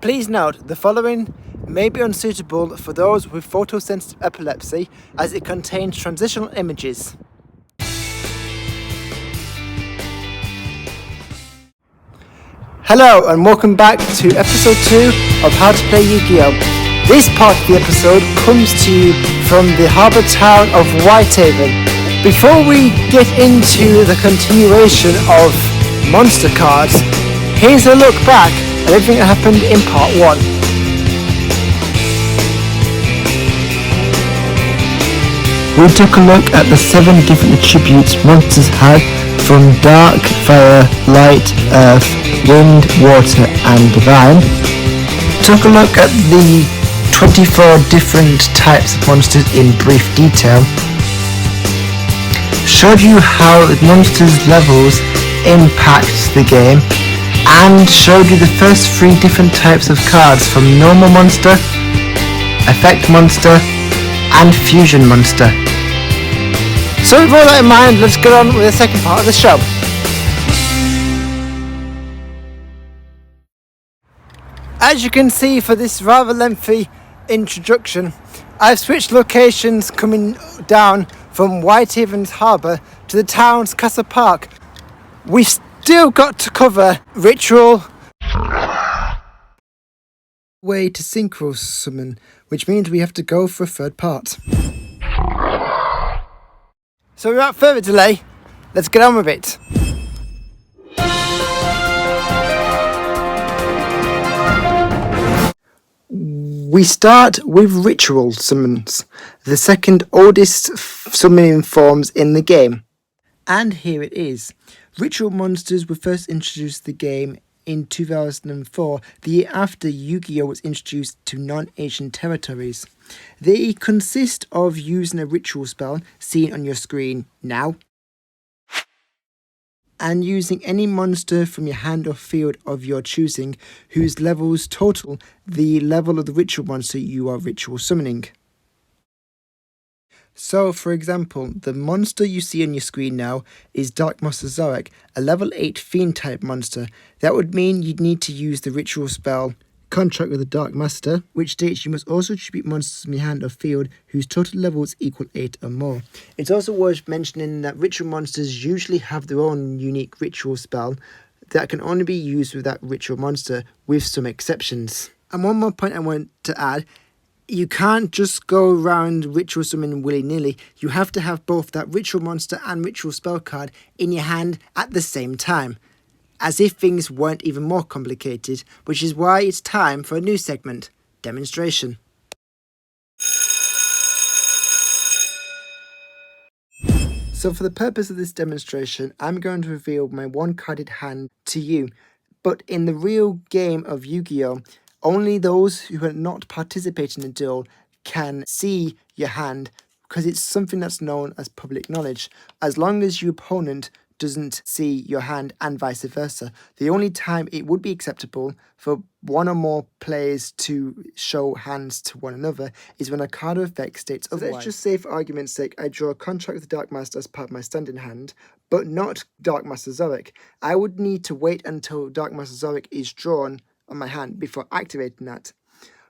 Please note, the following may be unsuitable for those with photosensitive epilepsy as it contains transitional images. Hello and welcome back to episode 2 of How to Play Yu-Gi-Oh! This part of the episode comes to you from the harbour town of Whitehaven. Before we get into the continuation of monster cards, here's a look back at everything that happened in part 1. We took a look at the 7 different attributes monsters had, from dark, fire, light, earth, wind, water and divine. Took a look at the 24 different types of monsters in brief detail. Showed you how the monsters' levels impact the game, and showed you the first 3 different types of cards, from normal monster, effect monster and fusion monster. So with all that in mind, let's get on with the second part of the show. As you can see for this rather lengthy introduction, I've switched locations coming down from Whitehaven's harbour to the town's Castle Park. We've still got to cover ritual way to synchro summon, which means we have to go for a third part. So without further delay, let's get on with it. We start with ritual summons, the second oldest summoning forms in the game. And here it is. Ritual monsters were first introduced to the game in 2004, the year after Yu-Gi-Oh! Was introduced to non-Asian territories. They consist of using a ritual spell, seen on your screen now, and using any monster from your hand or field of your choosing, whose levels total the level of the ritual monster you are ritual summoning. So, for example, the monster you see on your screen now is Dark Master Zorak, a level 8 Fiend type monster. That would mean you'd need to use the ritual spell Contract with the Dark Master, which states you must also attribute monsters from your hand or field whose total levels equal 8 or more. It's also worth mentioning that ritual monsters usually have their own unique ritual spell that can only be used with that ritual monster, with some exceptions. And one more point I want to add. You can't just go around ritual summoning willy-nilly. You have to have both that ritual monster and ritual spell card in your hand at the same time, as if things weren't even more complicated, which is why it's time for a new segment, demonstration. So for the purpose of this demonstration, I'm going to reveal my one-carded hand to you, but in the real game of Yu-Gi-Oh! Only those who are not participating in the duel can see your hand, because it's something that's known as public knowledge, as long as your opponent doesn't see your hand and vice versa. The only time it would be acceptable for one or more players to show hands to one another is when a card of effect states otherwise. Let's just say, for argument's sake, I draw a Contract with the Dark Master as part of my standing hand, but not Dark Master Zorak. I would need to wait until Dark Master Zorak is drawn on my hand before activating that.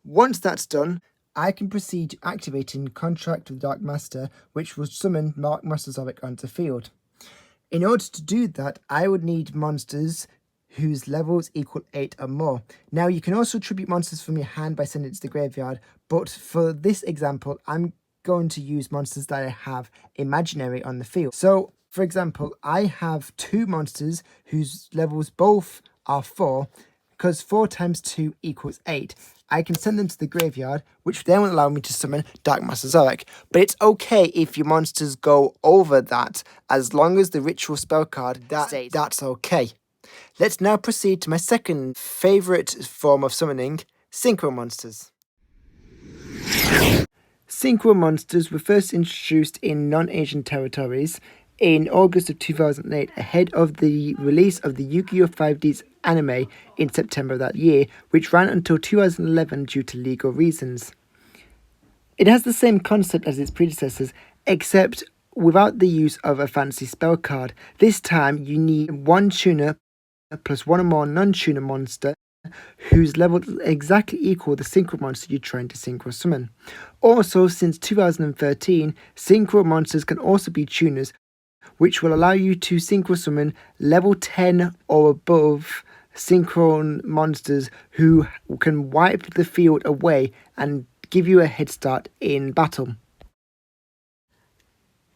Once that's done, I can proceed to activating Contract with the Dark Master, which will summon Dark Master Zorak onto the field. In order to do that, I would need monsters whose levels equal 8 or more. Now, you can also attribute monsters from your hand by sending it to the graveyard, but for this example, I'm going to use monsters that I have imaginary on the field. So, for example, I have 2 monsters whose levels both are 4, because 4 times 2 equals 8. I can send them to the graveyard, which then will allow me to summon Dark Master Zorak. But it's okay if your monsters go over that, as long as the ritual spell card states that's okay. Let's now proceed to my second favourite form of summoning, Synchro Monsters. Synchro Monsters were first introduced in non-Asian territories in August of 2008, ahead of the release of the Yu-Gi-Oh! 5D's anime in September of that year, which ran until 2011 due to legal reasons. It has the same concept as its predecessors, except without the use of a fancy spell card. This time you need one tuner plus one or more non-tuner monster whose level exactly equal the synchro monster you're trying to synchro summon. Also, since 2013, synchro monsters can also be tuners, which will allow you to synchro summon level 10 or above synchron monsters who can wipe the field away and give you a head start in battle.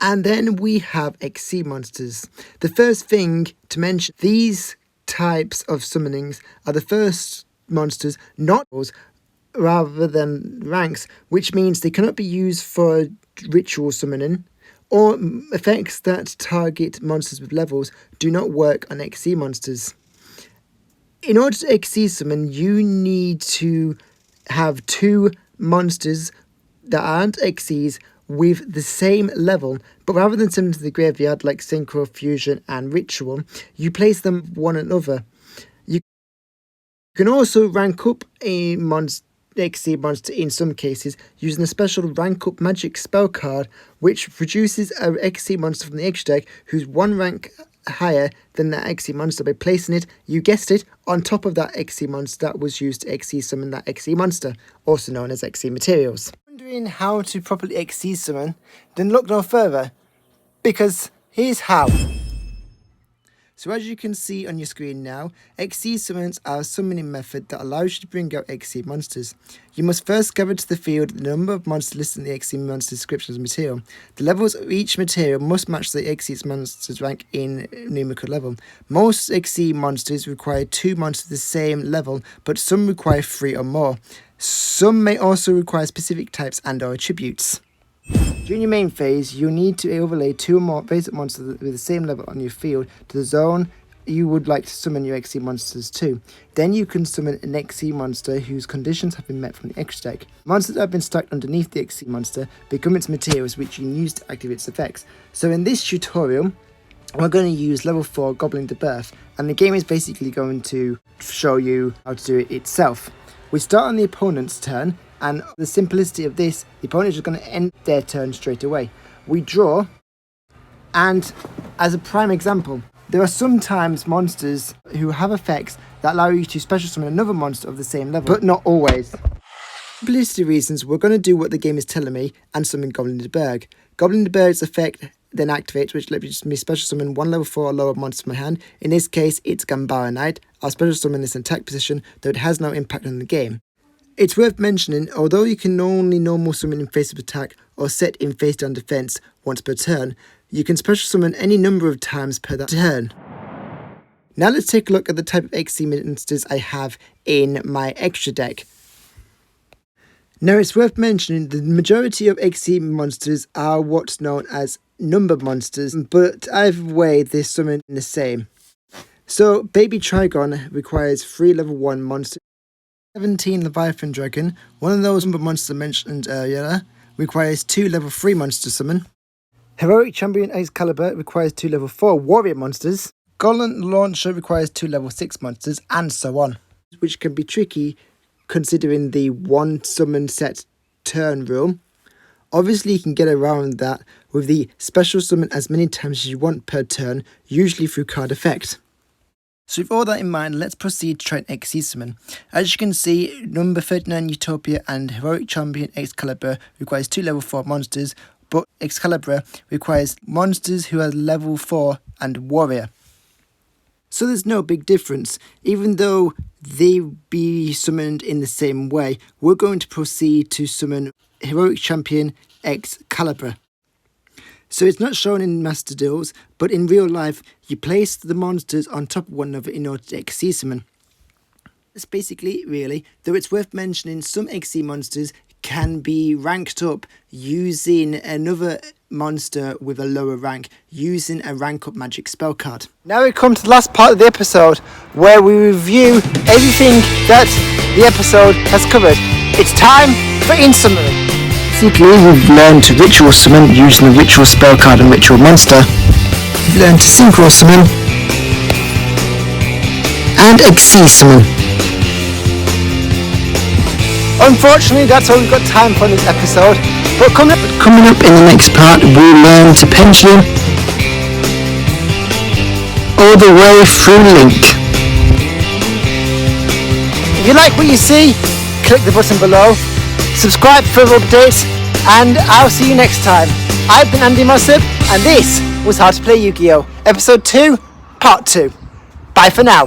And then we have XC monsters. The first thing to mention, these types of summonings are the first monsters, not rather than ranks, which means they cannot be used for ritual summoning, or effects that target monsters with levels do not work on XC monsters. In order to XC summon, you need to have two monsters that aren't XCs with the same level, but rather than send them to the graveyard like Synchro, Fusion and Ritual, you place them one another. You can also rank up a XC monster in some cases using a special rank up magic spell card, which produces a XC monster from the extra deck who's one rank higher than that XC monster by placing it, you guessed it, on top of that XC monster that was used to XC summon that XC monster, also known as XC materials. Wondering how to properly XC summon? Then look no further, because here's how. So as you can see on your screen now, XC summons are a summoning method that allows you to bring out XC monsters. You must first gather to the field the number of monsters listed in the XC monster description as material. The levels of each material must match the XC monster's rank in numerical level. Most XC monsters require 2 monsters of the same level, but some require 3 or more. Some may also require specific types and or attributes. During your main phase, you'll need to overlay 2 or more basic monsters with the same level on your field to the zone you would like to summon your XC monsters to. Then you can summon an XC monster whose conditions have been met from the extra deck. Monsters that have been stacked underneath the XC monster become its materials, which you can use to activate its effects. So in this tutorial, we're going to use level 4 Goblin to Birth, and the game is basically going to show you how to do it itself. We start on the opponent's turn, and the simplicity of this, the opponent is just going to end their turn straight away. We draw, and as a prime example, there are sometimes monsters who have effects that allow you to special summon another monster of the same level, but not always. For simplicity reasons, we're going to do what the game is telling me and summon Goblin de Berg. Goblin de Berg's effect then activates, which lets me special summon 1 level 4 or lower monster from my hand. In this case, it's Gambara Knight. I'll special summon this in attack position, though it has no impact on the game. It's worth mentioning, although you can only normal summon in face-up attack or set in face-down defense once per turn, you can special summon any number of times per that turn. Now let's take a look at the type of XC monsters I have in my extra deck. Now it's worth mentioning the majority of XC monsters are what's known as number monsters, but either way they summon the same. So Baby Trigon requires 3 level 1 monsters. 17 Leviathan Dragon, one of those number monsters I mentioned earlier, requires 2 level 3 monsters to summon. Heroic Champion Excalibur requires 2 level 4 warrior monsters. Golem Launcher requires 2 level 6 monsters, and so on. Which can be tricky considering the 1 summon set turn rule. Obviously you can get around that with the special summon as many times as you want per turn, usually through card effect. So with all that in mind, let's proceed to try and XC summon. As you can see, number 39 Utopia and Heroic Champion Excalibur requires 2 level 4 monsters, but Excalibur requires monsters who are level 4 and warrior. So there's no big difference. Even though they be summoned in the same way, we're going to proceed to summon Heroic Champion Excalibur. So it's not shown in Master Duels, but in real life, you place the monsters on top of one another in order to XC summon. That's basically it really, though it's worth mentioning some XC monsters can be ranked up using another monster with a lower rank, using a rank up magic spell card. Now we come to the last part of the episode, where we review everything that the episode has covered. It's time for in-summary. Basically, we've learned to ritual summon using the ritual spell card and ritual monster. We've learned to synchro summon and XC summon. Unfortunately, that's all we've got time for in this episode. But coming up in the next part, we'll learn to pendulum all the way through Link. If you like what you see, click the button below, subscribe for updates, and I'll see you next time. I've been Andy Mossop, and this was How to Play Yu-Gi-Oh! Episode 2, Part 2. Bye for now.